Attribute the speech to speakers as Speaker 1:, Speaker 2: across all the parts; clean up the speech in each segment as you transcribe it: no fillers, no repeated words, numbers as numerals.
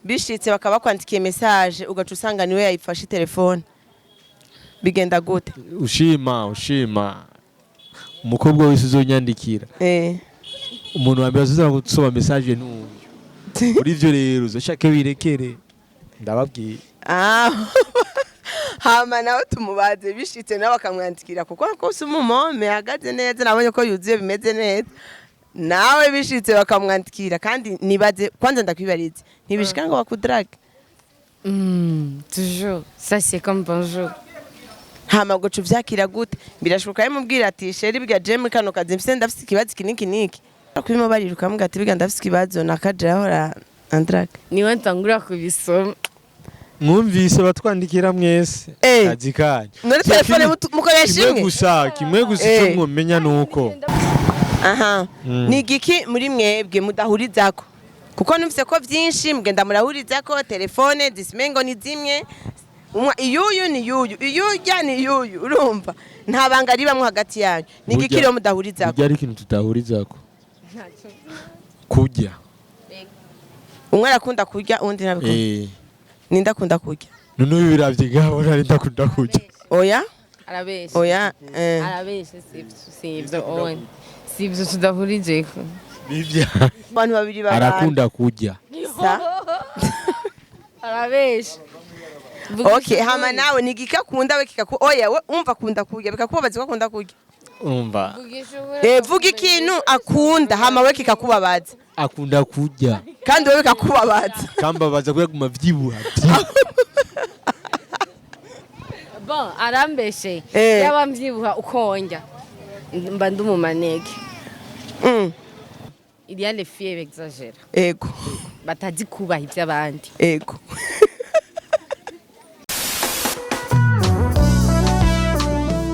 Speaker 1: bishitse bakaba kwandikiye message ugaca usanga niwe yayifashe telefone bigenda gute
Speaker 2: ushima umukobwa wese uzonyandikira umuntu wambere azoza gusoma message n'uyu kuri ivyo rero uzoshake wirekere ndababwiye
Speaker 1: hama nawe tumubaze bishitse nawe bakamwandikira kuko kose umumome hagaze neza nabonye ko yuzuye bimeze neza nawe bishitse bakamwandikira kandi nibaze kwanza ndakwibarize ntibishika ngo bakudrage
Speaker 3: toujours ça c'est comme bonjour
Speaker 1: hama gocu vyakira gute birashoboka yamubwira ati sheri biga jeme kano kazi mfise ndafise ikibazo kiniki akwimo bariruka mbwa ati biga ndafise ikibazo nakaje ahora andrage
Speaker 3: niwe ntangura kubisoma
Speaker 2: mwumvise batwandikira mwese kazi kanyu
Speaker 1: muri telefone mukoresha
Speaker 2: kimwe gusa icyo mwumenya nuko
Speaker 1: ni igiki muri mwebwe mudahurizako kuko numvise ko vyinshi mugenda murahurizako telefone disimengo ni zimwe iyuyu ni yuyu iyujya ni yuyu urumva nta banga ribamwe hagati yanyu ni igiki rero mudahurizako
Speaker 2: burya ari ikintu tudahurizako kurya
Speaker 1: umwe arakunda kurya undi ntabikunda nindakunda kurya
Speaker 2: none biravye gabo nari ndakunda kurya
Speaker 1: oya
Speaker 3: arabeshe arabeshe sivyo tudahurizeko
Speaker 2: bivya
Speaker 1: abantu babiri babana
Speaker 2: arakunda kurya
Speaker 3: arabeshe
Speaker 1: okay hama nawe ni gikakunda we kikaku oya we umva kunda kurya bikakubabaza ko akunda kurya
Speaker 2: umva
Speaker 1: vuga ikintu akunda hama we kikakubabaza
Speaker 2: akunda kurya
Speaker 1: kandi we bikakubabaza
Speaker 2: kambabaza kuyaguma vyibuha
Speaker 3: bon arambeshe yaba mvyibuha ukonja mba ndumumanege il y a les filles exagèrent
Speaker 1: ego
Speaker 3: batazi kubaha ivy'abandi
Speaker 1: ego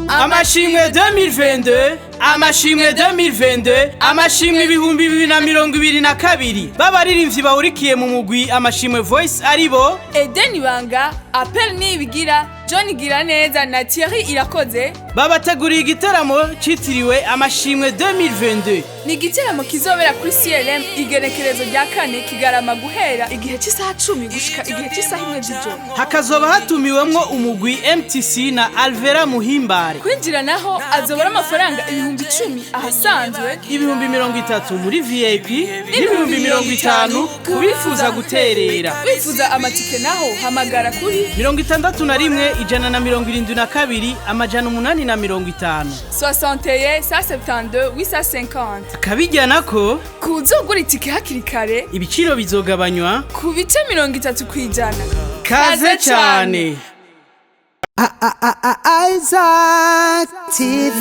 Speaker 4: amashimwe 2022 amashimwe 2022 amashimwe 2022 b'abaririmbyi bahurikiye mu mugwi amashimwe voice aribo
Speaker 5: Eden Banga Appel Nibigira John Giraneza na Thierry Irakoze
Speaker 4: babateguriye igitaramo citiriwe amashimwe 2022
Speaker 5: ni igitaramo kizobera kuri CLM igenekerezo rya 4 Kigarama guhera igihe cy'isaha 10 gushika igihe cy'isaha 1 z'ijoro
Speaker 4: hakazoba hatumiwemwo umugwi MTC na Alvera Muhimbare
Speaker 5: kwinjira naho azobora amafaranga 10,000 ahasanzwe
Speaker 4: 30 muri VIP 50 kubifuza guterera
Speaker 5: wifuza amatike naho hamagara kuri
Speaker 4: 61 172 amajana 850
Speaker 5: 61 172 850
Speaker 4: akabijyana ko
Speaker 5: kuzogura itike hakiri kare
Speaker 4: ibiciro bizogabanywa
Speaker 5: ku bice 30%.
Speaker 4: kaze cyane
Speaker 6: Isaac TV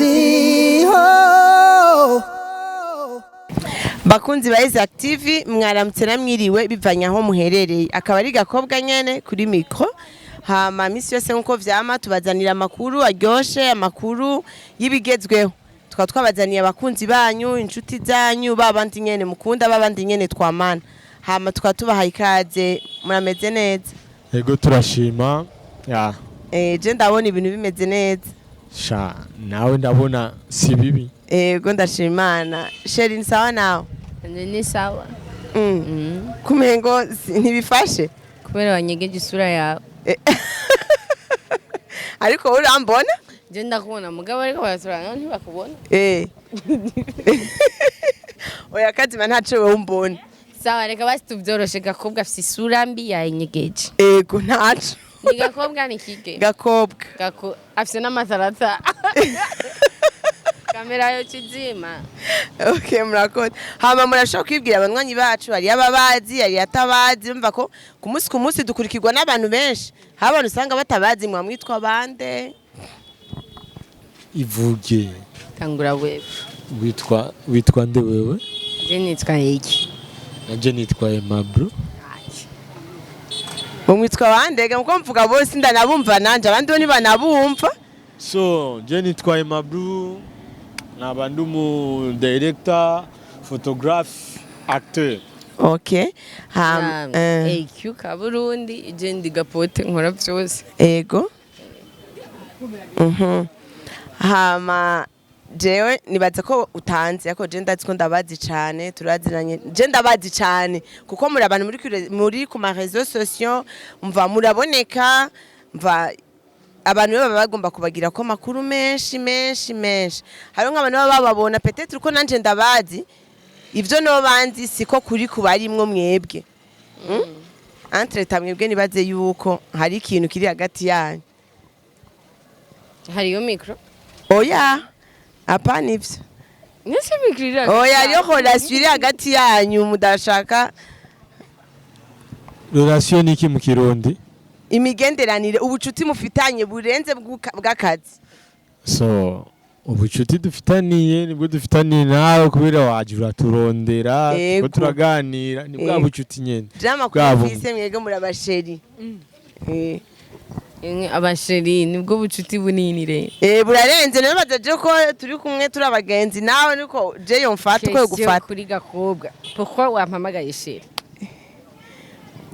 Speaker 1: bakunzi ba Isaac TV mwaramutse namwiriwe bivanye aho muherereye akaba ari gakobwa nyene kuri micro hama misi yose nkuko vyama tubazanira amakuru aryoshe amakuru y'ibigezweho twabazaniye abakunzi banyu inshuti zanyu babandi nyene mukunda babandi nyene twamana hama tubaha ikaze murameze neza
Speaker 2: yego turashima
Speaker 1: je ndabona ibintu bimeze neza
Speaker 2: sha nawe ndabona si bibi
Speaker 1: yego ndashimana sheri ni sawa nawe
Speaker 3: ni sawa
Speaker 1: kumengo ntibifashe
Speaker 3: kubera wanyegeje isura yawe
Speaker 1: ariko urambona
Speaker 3: je ndakubona mugabo ariko baraturana ntibakubona
Speaker 1: oya kazima ntaco wewe umbona
Speaker 3: sawa reka basi tuvyoroshe gakobwa afise isura mbi yanyegeje
Speaker 1: ego ntaco
Speaker 3: ni gakobwa ni kike
Speaker 1: gakobwa
Speaker 3: afise n'amatarata kamera yo kizima
Speaker 1: okay murakoze hama murashaka kwibwira abanywanyi bacu ari ababazi ari atabazi umva ko ku munsi dukurikirwa n'abantu benshi abantu usanga batabazi mwamwitwa bande
Speaker 2: ivuge
Speaker 3: tangura wewe
Speaker 2: witwa nde wewe
Speaker 3: je nitwa iki
Speaker 2: nanje nitwa Emabro
Speaker 1: mwitwa bande muko mvuga bose ndanabumva nanje abandi bo nibanabumva
Speaker 2: so je nitwa Emabro nabandu mu director photographe acteur
Speaker 1: okay
Speaker 3: AQ ka Burundi je ndi gapote nkora byose
Speaker 1: ego hama jewe nibaza ko utanze ariko je ndazi ko ndabazi cyane turaziranye je ndabazi cyane kuko muri abantu muri ku ma réseaux sociaux mva muraboneka mva abantu baba bagomba kubagira ko makuru menshi hari nk'abantu baba bababona peut-être ko nanje ndabazi ivyo no banzi siko kuri kubarimwo mwebwe entre tamwebwe nibaze yuko hari ikintu kiri hagati yanyu
Speaker 3: hariyo micro
Speaker 1: oya apana ivyo
Speaker 3: nese micro iri
Speaker 1: oya ariyo relation iri hagati yanyu mudashaka
Speaker 2: relation ni iki mu kirundi
Speaker 1: imigenderanire ubucuti mufitanye burenze bw'akazi
Speaker 2: so ubucuti dufitaniye nibwo dufitaniye nawe kubera waje uraturondera ko turaganira ni bwa bucuti nyene
Speaker 1: drama kufise mwege muri abasheri
Speaker 3: abasheri nibwo bucuti bunini rero
Speaker 1: burarenze nayo bazaje ko turi kumwe turi abagenzi nawe niko je yomfata ko gufata
Speaker 3: kuri gakobwa pourquoi wampamagaye sheri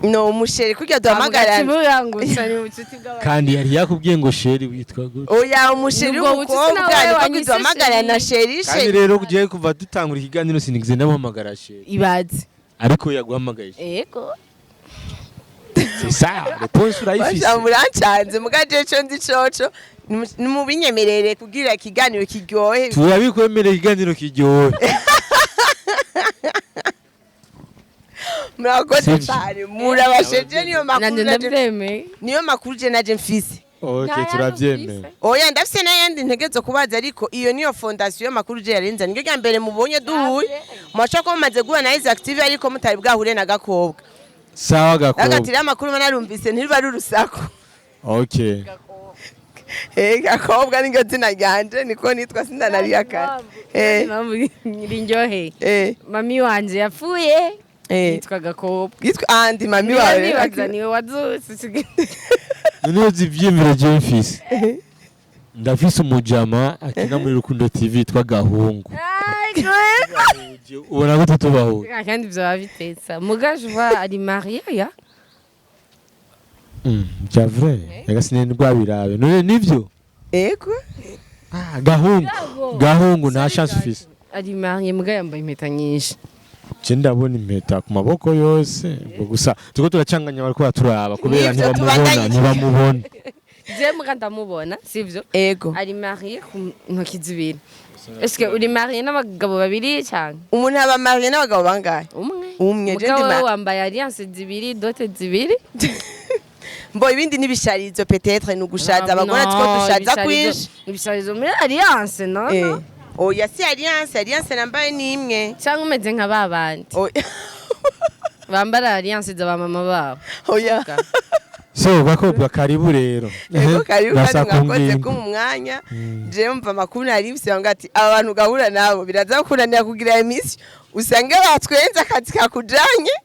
Speaker 1: no umusheri kurya duhamagarana
Speaker 2: kandi yari yakubwiye ngo sheri witwa gute
Speaker 1: oya umusheri w'umukobwa niko duhamagarana sheri
Speaker 2: kandi rero kugiye kuva dutangura ikiganiro sinigeze ndamuhamagara sheri
Speaker 3: ibaze
Speaker 2: ariko yaguhamagaye
Speaker 3: yego
Speaker 2: c'est ça réponse urayifise
Speaker 1: murancanze mugaje cyo ndi coco nimubinyemerere kugira ikiganiro kiryohe
Speaker 2: turabikwemerera ikiganiro kiryohe
Speaker 1: murakoze cyane murabasheje niyo makuru je naje mfise
Speaker 2: okay turavyemera
Speaker 1: oya ndafise n'ayandi ntegezo kubaza ariko iyo niyo fondation makuru je yarenza niryo rya mbere mubonye duhuye mwacha ko mumaze guha na is active ariko mutari bwahure na gakobwa
Speaker 2: sawa gakobwa
Speaker 1: agatira amakuru manarumvise ntiriba rurusako
Speaker 2: okay
Speaker 1: gakobwa ningo zina ryanje niko nitwa sindanari akari
Speaker 3: rinjohe mami wanje yapfuye yitwa gakobwa
Speaker 1: yitwa andi mami wawe
Speaker 3: wazaniwe wazuse
Speaker 2: niyo zivyemera je mfise ndafise umujama akina muri Rukundo TV yitwa Gahungu ubona gute tubaho
Speaker 3: kandi byaba bitetsa mugajuba ari marié ya
Speaker 2: bya vrai yagasine ndwabirabe none nivyo
Speaker 1: ego
Speaker 2: Gahungu nta chance ufise
Speaker 3: ari marié muga yambaye impeta nyinshi
Speaker 2: je ndabona impeta ku maboko yose gusa tuko turacanganya bariko baturaba kubera ntibamubona
Speaker 3: je muga ndamubona sivyo
Speaker 1: ego
Speaker 3: ari marié ku ntoki zibiri est-ce que uri marié n'abagabo babiri cyane
Speaker 1: umuntu aba marié n'abagabo bangahe umwe
Speaker 3: je ndi wambaye alliance zibiri dote zibiri
Speaker 1: mbo ibindi nibisharizo peut-être nugushaza abagore two dushaza kwinshi
Speaker 3: nibisharizo muri alliance no
Speaker 1: oya si alliance nambaye ni imwe
Speaker 3: cyangwa umeze nka babandi bambara alliance za mama babo
Speaker 1: oya
Speaker 2: so bakobwa karibu rero
Speaker 1: ego karibu kandi mwakoze ko mu mwanya je mva makuru nari bisanga ati abantu gahura nabo biraza kuranira kugira emission usange batwenza akazi kakujanye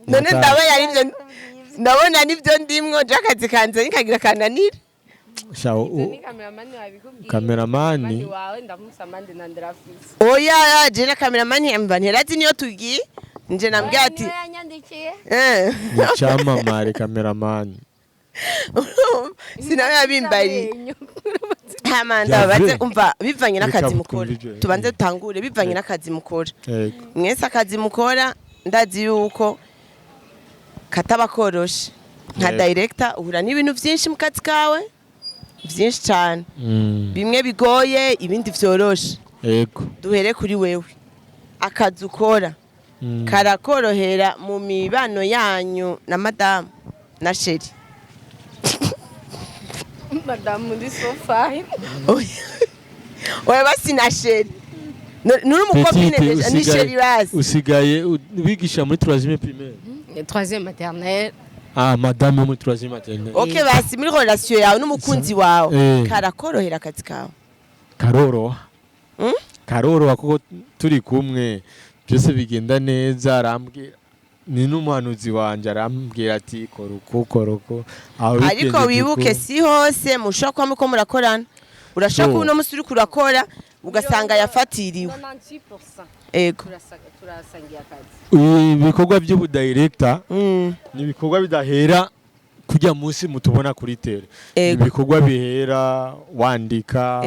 Speaker 1: none ndaba yarivyo ndabona nivyo ndimwo je akazi kanze nikagira kananira
Speaker 2: shawo kameramani
Speaker 3: wawe ndamusamande na ndrafisi
Speaker 1: oya je na kameramani yamba nterazi niyo tugiye nje nambye ati
Speaker 2: cyamamare kameramani
Speaker 1: sinawe yabimbari hamanda baze umva bivanye n'akazi mukora tubanze dutangure bivanye n'akazi mukora mwese akazi mukora ndazi yuko kataba koroshe nka director uhura n'ibintu byinshi mu kazi kawe byinshi cyane bimwe bigoye ibindi vyoroshe
Speaker 2: yego
Speaker 1: duhere kuri wewe akazi ukora karakorohera mu mibano yanyu na madame na sheri
Speaker 3: madame ndi sofa
Speaker 1: oya basi na sheri nuri umukobine ni sheri basi
Speaker 2: usigaye wigisha muri 3e primaire
Speaker 3: 3e maternelle
Speaker 2: madame muri 3e maternelle
Speaker 1: okay basi muri relation yawe n'umukunzi wawe karakorohera akazi kawe
Speaker 2: karoroha kuko turi kumwe byose bigenda neza arambwira ni n'umuhanuzi wanje arambwira ati koroko
Speaker 1: ariko wibuke si hose mushaka kwa muko murakorana urashaka uno musuri kurakora ugasanga yafatiriwe ego
Speaker 3: turasangiye akazi
Speaker 2: ibikorwa by'ubu director ni ibikorwa bidahera kujya munsi mutubona kuri tele ibikorwa bihera wandika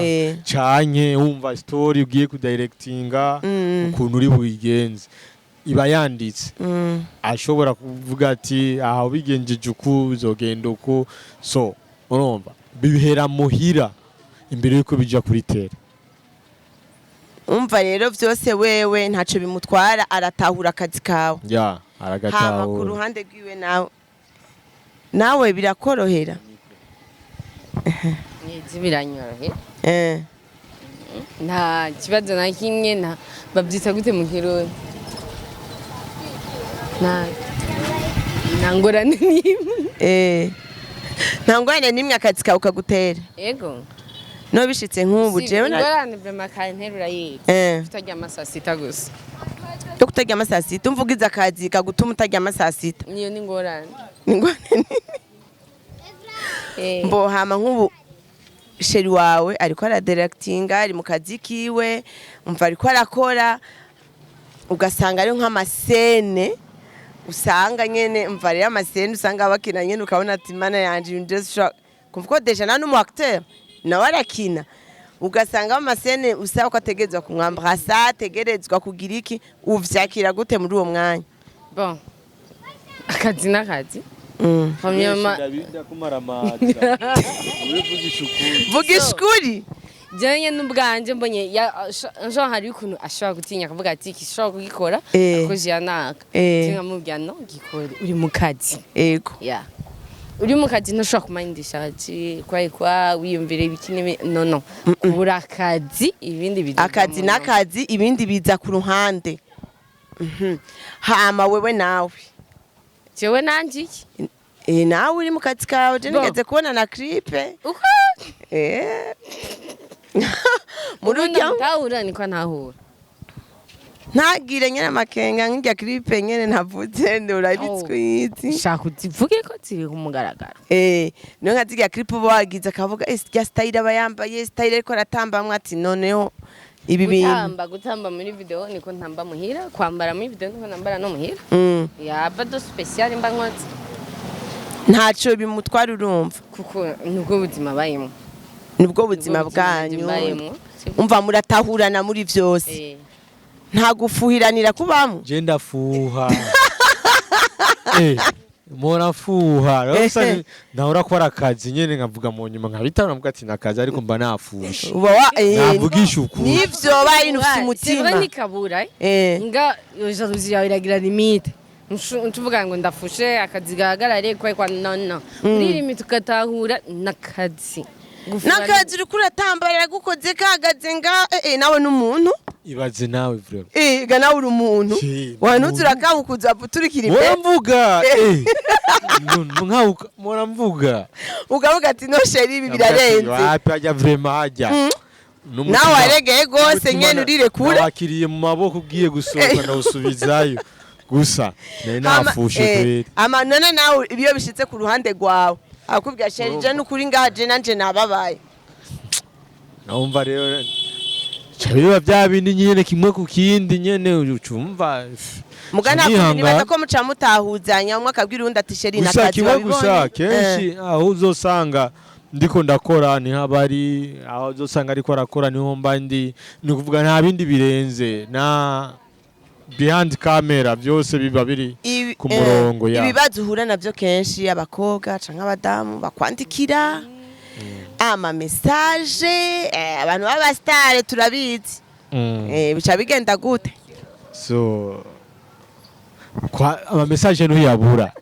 Speaker 2: canke wumva story ugiye kudirectinga ukuntu uri buyigenze iba yanditse ashobora kuvuga ati aha bigenjeje uku uzogenda uku so urumva bihera muhira imbere yuko bija kuri tele.
Speaker 1: Umva rero vyose wewe ntaco bimutwara aratahura akazi kawe
Speaker 2: aragatahura
Speaker 1: hama ku ruhande rwiwe nawe birakorohera
Speaker 3: nzi biranyorohera nta kibazo na kimwe nta babyita gute mu kirundi nta ngorane n'imwe
Speaker 1: nta ngorane n'imwe akazi kawe kagutera
Speaker 3: yego
Speaker 1: no bishitse nk'ubu jewe
Speaker 3: ngorane vrema kanterura yiye tutaryama saa sita gusa
Speaker 1: yo kutaryama saa sita umvugiza akazi kagutuma utaryama saa sita
Speaker 3: niyo ni ngorane
Speaker 1: mbo hama nk'ubu sheri wawe ariko aradirectinga ari mu kazi kiwe umva ariko arakora ugasanga ari nk'amasene usanga nyene umva rero amasene usanga bakina nyene ukabona ati mana yanje just kumva deja na n'umu acteur nawe arakina ugasanga amasene usaba ko ategerezwa kumwambrasa ategerezwa kugira iki uvyakira gute muri uwo mwanya
Speaker 3: bon akazi n'akazi
Speaker 1: vuga ishukuri
Speaker 3: janye n'ubwanje mbonye Jean hari ukuntu ashobora gutinya akavuga ati kishobora kugikora akoje yanaka nkamubwira no gikore uri mu kazi
Speaker 1: yego
Speaker 3: uri mu kazi ntashobora kumanyindisha ati kwa wiyumvire ibikini no kubura akazi ibindi biza
Speaker 1: akazi n'akazi ibindi biza ku ruhande hama wewe nawe
Speaker 3: jewe nanje iki
Speaker 1: nawe uri mu kazi kawe je nigeze kubona na clipe
Speaker 3: uko
Speaker 1: murujya
Speaker 3: ntahura niko ntahura
Speaker 1: ntagire nyene amakenga nk'irya clipe nyene ntavuze urabitswizi
Speaker 3: shaka uzivuge ko ziri ku mugaragaro
Speaker 1: niyo nka zirya clipe uba wagize akavuga rya style aba yambaye style ariko aratambamwe ati noneho ibi bintu
Speaker 3: gutamba muri video niko ntamba muhira kwambara muri video niko nambara no muhira yaba do special mba nkotse
Speaker 1: ntaco bimutwara urumva
Speaker 3: kuko nubwo buzima bayimo
Speaker 1: nubwo buzima bwanyu umva muratahurana muri vyose nta gufuhiranira kubamo
Speaker 2: je ndafuha mora fuha rose ndahora ko arakazi nyene nkavuga mu nyuma nkabitana navuga ati nakazi ariko mba nafusha navugisha ukuri
Speaker 1: nivyo bayi nufite umutima
Speaker 3: sibwo nikabura nga jalousie yawe iragira limite ntuvuga ngo ndafushe akazi gahagarare kwa no muri limite ukatahura nakazi
Speaker 1: nakazi uriko uratambarira gukoze kagaze nga nawe n'umuntu
Speaker 2: ibaze nawe vraiment
Speaker 1: ga nawe uri umuntu wanuzura kabukuza turikira imbere
Speaker 2: mvuga mora mvuga
Speaker 1: ugavuga ati no sheri ibi birarenze
Speaker 2: wapi ajya vraiment ajya
Speaker 1: nawe aregeye gose nyene urire kure
Speaker 2: wakiriye mu maboko ugiye gusohoka na usubizayo gusa nafushe kweri
Speaker 1: none nawe ibiyo bishitse ku ruhande rwawe akubwira sheri je n'ukuri ngaje nanje nababaye
Speaker 2: naumva rero chabiba bya bindi nyene kimwe ku kindi nyene ucumva
Speaker 1: mugana nibaza ko muca mutahuzanya umwe akabwira undi ati sheri nakazi
Speaker 2: wabibonye gusa kenshi aho uzosanga ndiko ndakora ni habari aho uzosanga ariko arakora niho mba ndi ni kuvuga nta bindi birenze na behind camera byose biba biri ku murongo
Speaker 1: ibibazo uhura navyo kenshi abakobwa canke abadamu bakwandikira ama message abantu baba star turabizi bica bigenda gute
Speaker 2: so kwa ama message no yabura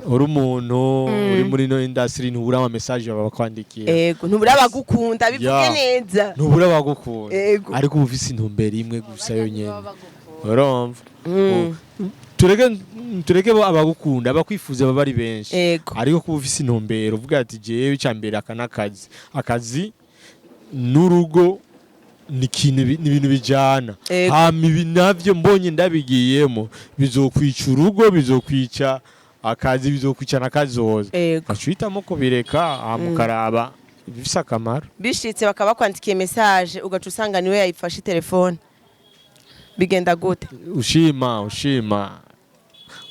Speaker 2: uri umuntu uri muri no industry ntubura ama message baba kwandikira
Speaker 1: yego ntubura bagukunda bivuge neza
Speaker 2: ntubura bagukunda ariko ubufise intumbero imwe gusa yonyene urumva tureke abagukunda abakwifuza baba ari benshi ariko kuba ufise intumbero uvuga ati jewe cyambere akazi n'urugo ni ibintu bijana hama ibi navyo mbonye ndabigiyemo bizokwica urugo bizokwica akazi bizokwica n'akazoza acuitamo kubireka mukaraba bifise akamaro
Speaker 1: bishitse bakaba kwandikiye message ugaca usanga niwe yayifashe telefone bigenda gute
Speaker 2: ushima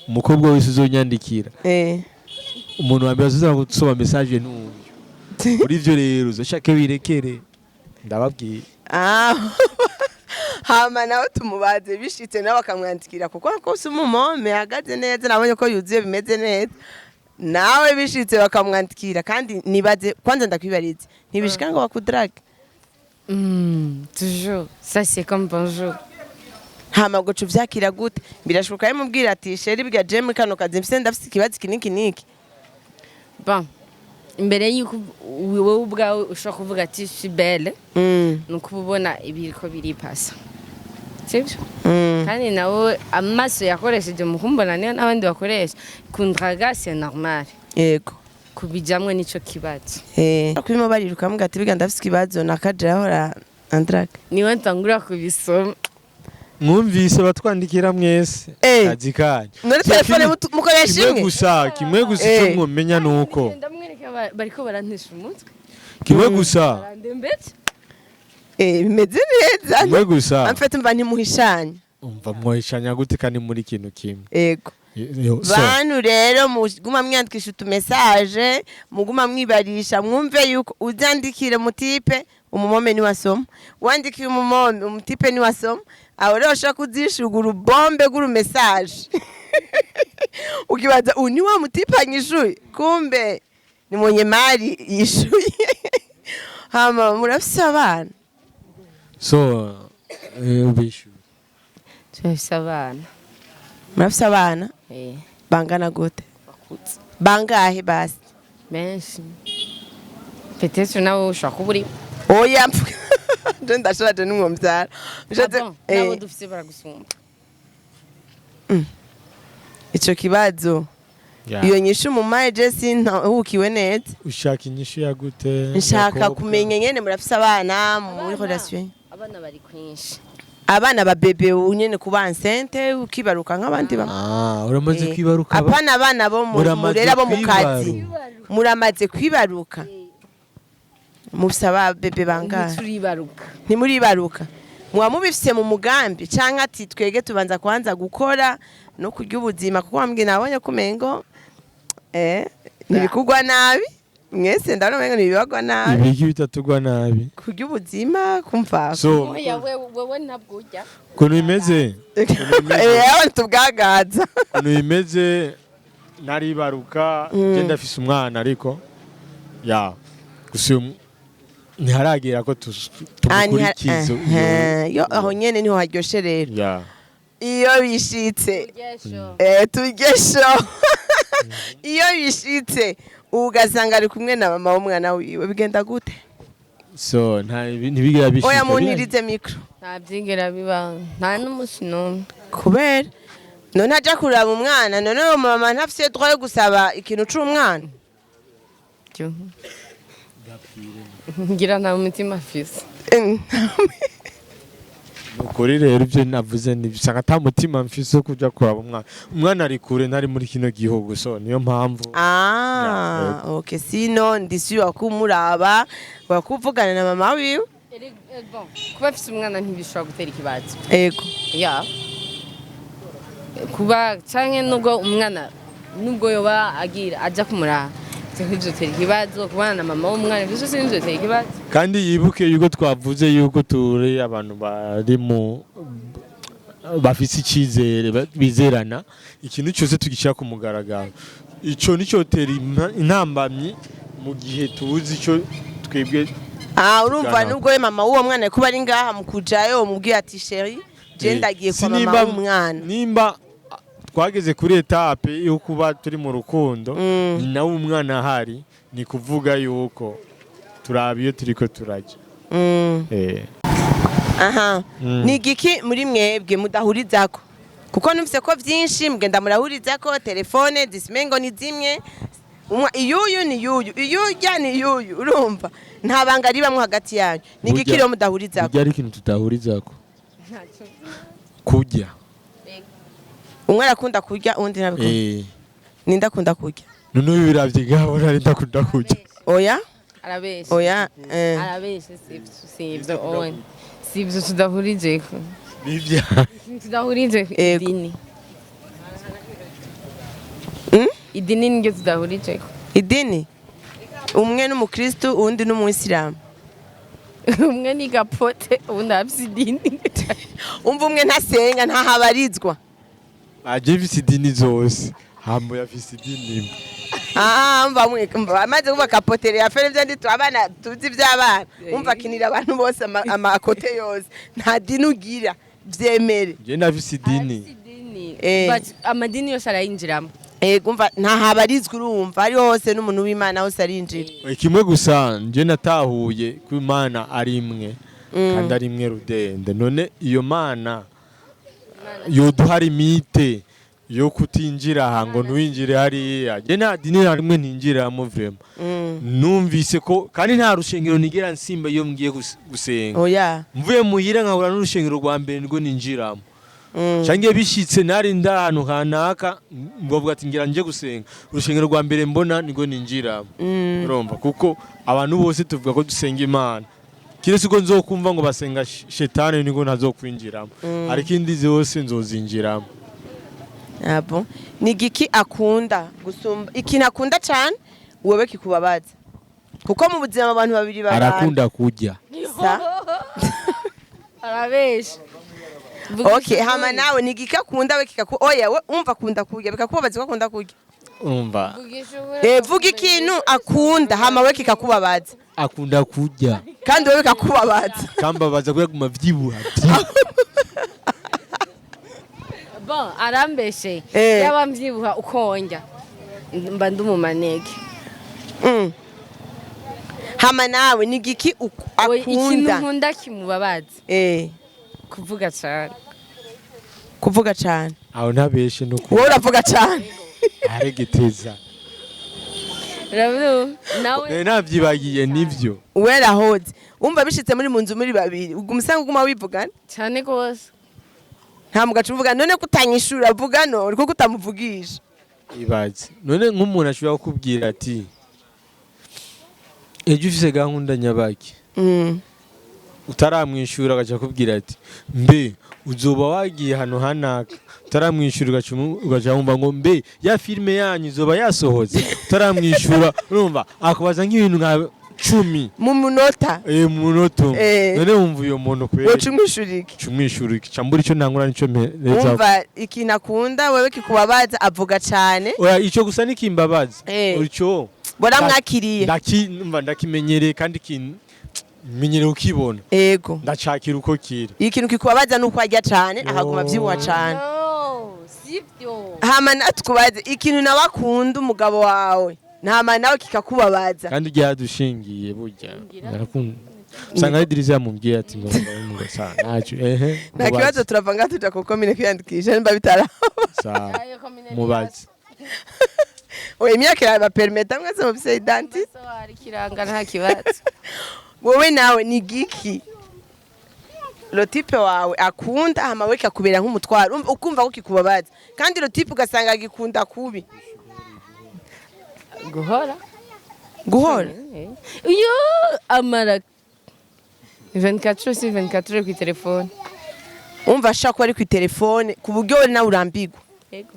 Speaker 2: umukobwa wese uzonyandikira umuntu wa mbere azuzana gusoma message n'uyu muri ivyo rero uzoshake wirekere ndababwiye
Speaker 1: hama nawe tumubaze bishitse nawe akamwandikira kuko kose umumome ahagaze neza nabonye ko yuzuye bimeze neza nawe bishitse bakamwandikira kandi nibaze kwanza ndakwibarize ntibishika ngo bakudrage
Speaker 3: toujours ça c'est comme bonjour
Speaker 1: hama guca uvyakira gute birashoboka yamubwira ati sheri bwa Jemmy kano kazi mfise ndafise ikibazo kiniki
Speaker 3: bon imbere yuko wowe ubwawe ushaka kuvuga ati je suis belle nuko ubona ibiriko biripasa sibyo kandi nawe amaso yakoresheje mu kumbona niyo n'abandi bakoresha kundraga c'est normal
Speaker 1: yego
Speaker 3: kubijamwe nico kibazo
Speaker 1: kwimo bariruka mbwa ati biga ndafise ikibazo nakaje ahora andraga
Speaker 3: niwe ntangura kubisoma
Speaker 2: mwumvise batwandikira mwese kazi kanyu
Speaker 1: muri telefone mukoresha imwe
Speaker 2: kimwe gusa icyo mwumenya nuko
Speaker 3: ndamwereka bariko barantesha umutwe
Speaker 2: kimwe gusa
Speaker 1: bimeze neza
Speaker 2: kimwe gusa
Speaker 1: amfete mva ntimuhishanya
Speaker 2: umva mwohishanya gute kandi muri kintu kimwe
Speaker 1: yego bantu rero muguma mwandikisha utumessage muguma mwibarisha mwumve yuko uzandikire mutipe umumome ni wasoma wandikiye umumome umutipe ni wasoma aho rero ushaka kuzishugura bombe guru message ukibaza uni wa mutipe anyishuye kumbe ni mwenye mali yishuye hama murafise abana
Speaker 2: so ubishu
Speaker 3: turafise abana
Speaker 1: murafise abana bangana gute bangahe basi
Speaker 3: benshi peut-être nawe ushaka kuburi
Speaker 1: oya je ndashaka n'umwombyara
Speaker 3: nabo dufise baragusumba
Speaker 1: ico kibazo iyo nyishu mu maje sintahukiwe neza
Speaker 2: ushaka inyishu ya gute
Speaker 1: nshaka kumenya nyene murafise abana muri relation
Speaker 3: abana bari kwinshi
Speaker 1: abana ba bebe unyene kuba enceinte ukibaruka nk'abandi ba
Speaker 2: uramaze kwibaruka
Speaker 1: apana abana bo murera bo mukazi muramaze kwibaruka musaba bebe bangahe ntimuribaruka muba mubifise mu mugambi canke ati twege tubanza kwanza gukora no kurya ubuzima kuko wambwiye nabonye kumengo ntibikugwa nabi mwese ndabona umengo ntibibagwa nabi
Speaker 2: ibiki bitatugwa nabi
Speaker 1: kurya ubuzima kumva
Speaker 3: wewe ntabwo urya
Speaker 2: ukuntu bimeze
Speaker 1: yewe tubwagaza
Speaker 2: ukuntu bimeze naribaruka je ndafise umwana ariko gusa ntiharagera ko tumukurikiza
Speaker 1: yo aho nyene niho haryoshe rero iyo bishitse tugesho iyo bishitse ugasanga ari kumwe na mama w'umwana wiwe bigenda gute
Speaker 2: so ntibigira bishika
Speaker 1: oya munirize micro
Speaker 3: ntabyigera biba nta n'umusi n'umwe
Speaker 1: kubera none aja kuraba umwana none uwo mama ntafise droit yo gusaba ikintu c'umwana
Speaker 3: ngira nta mutima afise
Speaker 2: ukuri rero ibyo navuze nibisanga ata mutima mfise wo kuja kuraba umwana ari kure ntari muri kino gihugu so niyo mpamvu
Speaker 1: okay sino ndisi wakumuraba wakuvugana na mama wiwe
Speaker 3: kuba afise umwana ntibishobora gutera ikibazo
Speaker 1: yego
Speaker 3: kuba canke nubwo umwana nubwo yoba agira aja kumuraba ntibizotera ikibazo kubana na mama w'umwana byose ntibizotera ikibazo
Speaker 2: kandi yibuke yuko twavuze yuko turi abantu bari mu bafise icyizere bizerana ikintu cyose tugishyira ku mugaragaro ico nico tera intambamyi mu gihe tuzi ico twebwe
Speaker 1: urumva nubwo we mama w'uwo mwana kuba ari ngaha mu kujayo umubwiye ati chérie je ndagiye kwa mama w'umwana
Speaker 2: nimba twageze kuri etape yo kuba turi mu rukundo nawe umwana ahari ni kuvuga yuko turaba iyo turiko turajya
Speaker 1: ni igiki muri mwebwe mudahurizako kuko numvise ko byinshi mugenda murahurizako telefone disimengo ni zimwe iyuyu ni yuyu iyujya ni yuyu urumva nta banga ribamwe hagati yanyu ni igiki rero mudahurizako
Speaker 2: burya ari ikintu tutahurizako kurya
Speaker 1: umwe arakunda kurya undi ntabikunda ninde akunda kurya
Speaker 2: none biravye gaho nari ndakunda kurya
Speaker 1: oya
Speaker 3: arabeshe
Speaker 1: oya
Speaker 3: arabeshe sivyo tudahurijeko
Speaker 2: nivya
Speaker 3: tudahurije idini idini niryo tudahurijeko.
Speaker 1: idini umwe n'umukristo uwundi n'umuyisilamu
Speaker 3: Umwe ni gapote ubundi afise idini.
Speaker 1: umva umwe ntasenga ntahabarizwa
Speaker 2: aje bisi idini zose hamwe yafise idini imwe.
Speaker 1: mva amaze kuba kapotere ya fere vyandi tu abana tuzi ivy'abana umva kinira abantu bose amakote yose nta dini ugira vyemere
Speaker 2: je nafise idini
Speaker 3: But amadini yose arayinjiramo.
Speaker 1: umva ntahabarizwa urumva ari hose n'umuntu w'Imana hose arinjira
Speaker 2: kimwe gusa nje natahuye ko Imana ari imwe kandi ari imwe rudende none iyo Mana yoduhari imite yo kutinjira aha ngo ntuwinjire hariya je nta dini na rimwe ntinjiramo vraiment numvise ko kandi nta rushengero nigera nsimba iyo mgiye gusenga
Speaker 1: oya
Speaker 2: mvuye muhira nkahura n'urushengero rwa mbere nirwo ninjiramo cange bishitse nari ndahantu kanaka ngovuga ati ngira nje gusenga urushengero rwa mbere mbona nirwo ninjiramo urumva kuko abantu bose tuvuga ko dusenga Imana kiretse uko nzokumva ngo basenga shetani nirwo ntazokwinjiramo ariko indi zose nzozinjiramo.
Speaker 1: abo ni giki akunda gusumba ikintu akunda cyane wewe kikubabaza kuko mu buzima abantu babiri babana
Speaker 2: arakunda kurya
Speaker 3: Arabesha.
Speaker 1: Okay, hama nawe ni giki akunda we oya we umva akunda kurya bikakubabaza ko akunda kurya
Speaker 2: umva
Speaker 1: vuga ikintu akunda hama we kikakubabaza
Speaker 2: akunda kurya
Speaker 1: kandi wewe bikakubabaza
Speaker 2: kambabaza ko yaguma vyibuha
Speaker 3: Bon, arambeshe. Yaba mvyibuha ukonja. Mba ndumumanege.
Speaker 1: hama nawe ni giki
Speaker 3: Ikintu
Speaker 1: akunda
Speaker 3: nkunda kimubabaza.
Speaker 1: kuvuga cyane
Speaker 2: aho ntabeshe no
Speaker 1: wowe uravuga cyane
Speaker 2: aregeteza
Speaker 3: Rabu nawe
Speaker 2: navyibagiye nivyo
Speaker 1: wera hoze umva bishitse muri munzu muri babiri umusanga uguma wivugana
Speaker 3: cyane gose.
Speaker 1: nta mugacu uvuga none kutanyishura vuga no uriko kutamuvugisha
Speaker 2: ibaze none nk'umuntu ashobora kukubwira ati ejo ufise gahunda nyabaki utaramwishura agaca kubwira ati mbe uzoba wagiye hano hanaka utaramwishura ugaca wumva ngo mbe ya filime yanyu izoba yasohotse utaramwishura urumva akubaza nk'ibintu nka 10
Speaker 1: mu munota
Speaker 2: mu munota none wumva uyo muntu kwera
Speaker 1: cumwishura iki
Speaker 2: cambura ico ntangura nico mpereza
Speaker 1: umva ikintu akunda wewe kikubabaza avuga cyane
Speaker 2: oya ico gusa nikimbabaza ico
Speaker 1: boramwakiriye
Speaker 2: ndakimenyereye kandi menyere ukibona
Speaker 1: ego
Speaker 2: ndacakira uko kiri
Speaker 1: ikintu kikubabaza nuko ajya cyane ahaguma vyibuha cyane
Speaker 3: sivyo
Speaker 1: hama natkubaze ikintu nawe akunda umugabo wawe ntama nawe kikakubabaza
Speaker 2: kandi ryadushingiye burya narakunda usanga ari diriza yamubwiye ati ngo ngasa nacu
Speaker 1: nta kibazo turavanga tuja ku komine kwiyandikisha nimba bitara
Speaker 2: mubazi
Speaker 1: oya imyaka yawe permeta mwese mufise identity
Speaker 3: ari kiranga nta kibazo
Speaker 1: wowe nawe ni giki lotipe wawe akunda hama we kakubera nk'umutwaro ukumva ko kikubabaza kandi lotipe ugasanga gikunda kubi
Speaker 3: guhora
Speaker 1: iyo
Speaker 3: amara 24 ku telefone
Speaker 1: umva ashaka ko ari ku telefone ku buryo we nawe urambigwa
Speaker 3: yego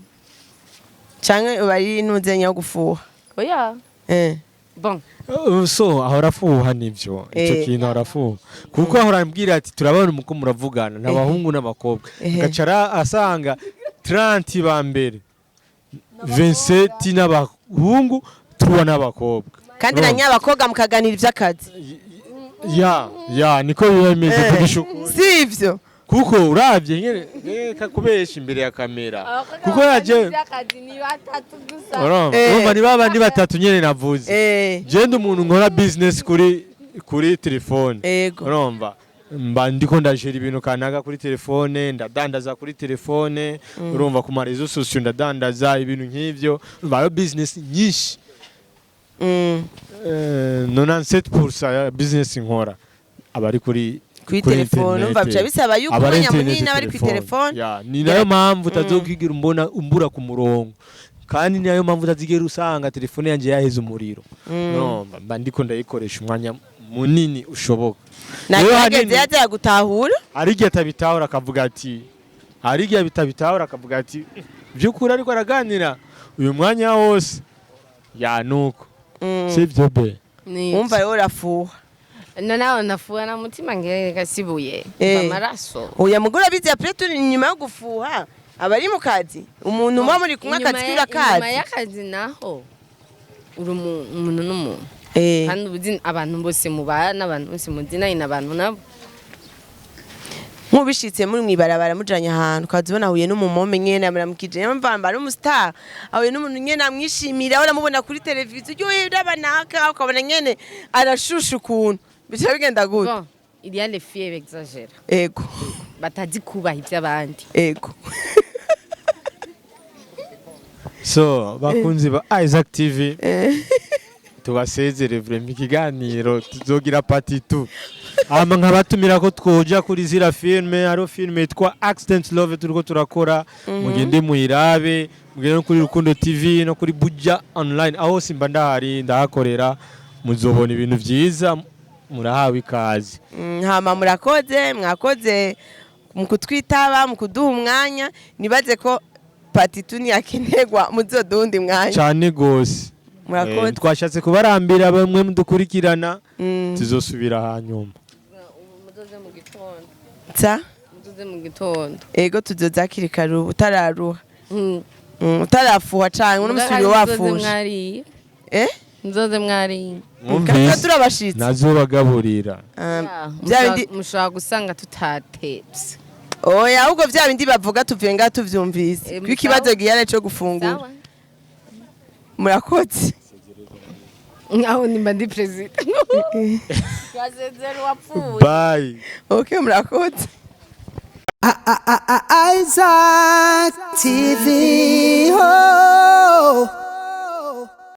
Speaker 1: canke bari ntuzenya yo gufuha
Speaker 3: oya bon
Speaker 2: so ahora afuha nivyo ico kintu arafuha kuko ahora ambwira ati turabona umuko muravugana n'abahungu n'abakobwa gacara asanga 30 ba mbere 27 n'abahungu 3 n'abakobwa
Speaker 1: kandi na nyabakobwa mukaganira ivy'akazi
Speaker 2: niko bimeze kubishuko
Speaker 1: sivyo
Speaker 2: kuko uravye nyene kakubesha imbere ya kamera kuko yaje
Speaker 3: akazi ni batatu gusa
Speaker 2: urumva ni babandi batatu nyene navuze je umuntu nkora business kuri telefone urumva mba ndiko ndashira ibintu kanaka kuri telefone ndadandaza kuri telefone urumva ku marezo social ndadandaza ibintu nk'ivyo bayo business nyinshi 97% ya business nkora abari kuri
Speaker 1: telefone umva bya bisaba yuko umenya munini abari ku telefone
Speaker 2: ni nayo mpamvu utazokwigira umbura ku murongo kandi ni nayo mpamvu utazigera usanga telefone yanje yaheze umuriro urumva mba ndiko ndayikoresha umwanya munini ushoboka
Speaker 1: nageze yaza gutahura
Speaker 2: arigiye atabitahura akavuga ati byukuri ariko araganira uyu mwanya wose nuko sivyo be
Speaker 1: umva yo rafuha
Speaker 3: nawe nafuha na mutima ngere gasibuye amaraso
Speaker 1: oya mugura bizi après turi nyuma yo gufuha abari mu kazi umuntu uba muri kumwe akazi kira kazi
Speaker 3: nyuma y'akazi naho uri umuntu n'umuntu kandi ubuzi abantu bose mubana n'abantu bose mudinanye n'abantu nabo
Speaker 1: nkubishitse muri mwibarabara mujanye ahantu kazibona huye n'umumome nyene amuramukije yamvamba ari umustar ahuye n'umuntu nyene amwishimira uramubona kuri televiziyo y'abanaka ukabona nyene arashusha ukuntu bica bigenda gute
Speaker 3: bon il y a les filles exagèrent
Speaker 1: ego
Speaker 3: batazi kubaha iby'abandi
Speaker 1: ego
Speaker 2: so bakunzi ba Isaac TV tubasezere vraiment ikiganiro tuzogira partie 2 ama nkabatumira ko twoja kuri zira filme haro filme yitwa Accident Love turiko turakora mugende muirabe mugende kuri Rukundo TV no kuri Buja online aho simba ndahari ndahakorera muzobona ibintu vyiza murahawe ikazi
Speaker 1: hama mwakoze mu kutwitaba mu kuduha umwanya nibaze ko partie 2 niyakenerwa muzodundi mwanya
Speaker 2: cyane gose
Speaker 1: murakoze
Speaker 2: twashatse kubarambira bamwe mudukurikirana tuzosubira hanyuma
Speaker 3: mudoze mu gitondo
Speaker 1: mudoze
Speaker 3: mu gitondo
Speaker 1: ego tuzoza kirikara utararuha utarafuha cyane n'umusubiro wafuje nzoze mwari
Speaker 2: mwumvise
Speaker 1: turabashitse
Speaker 2: nazobagaburira
Speaker 3: mushobora gusanga tutatetse
Speaker 1: oya ahubwo vya bindi bavuga tuvuye ngaha tuvyumvise kuko ikibazo gihari cyo gufungura murakoze
Speaker 3: ngaho nimba ndi president yazezero wapfuye
Speaker 2: bye
Speaker 1: okay murakoze
Speaker 6: Isaac TV. Oh.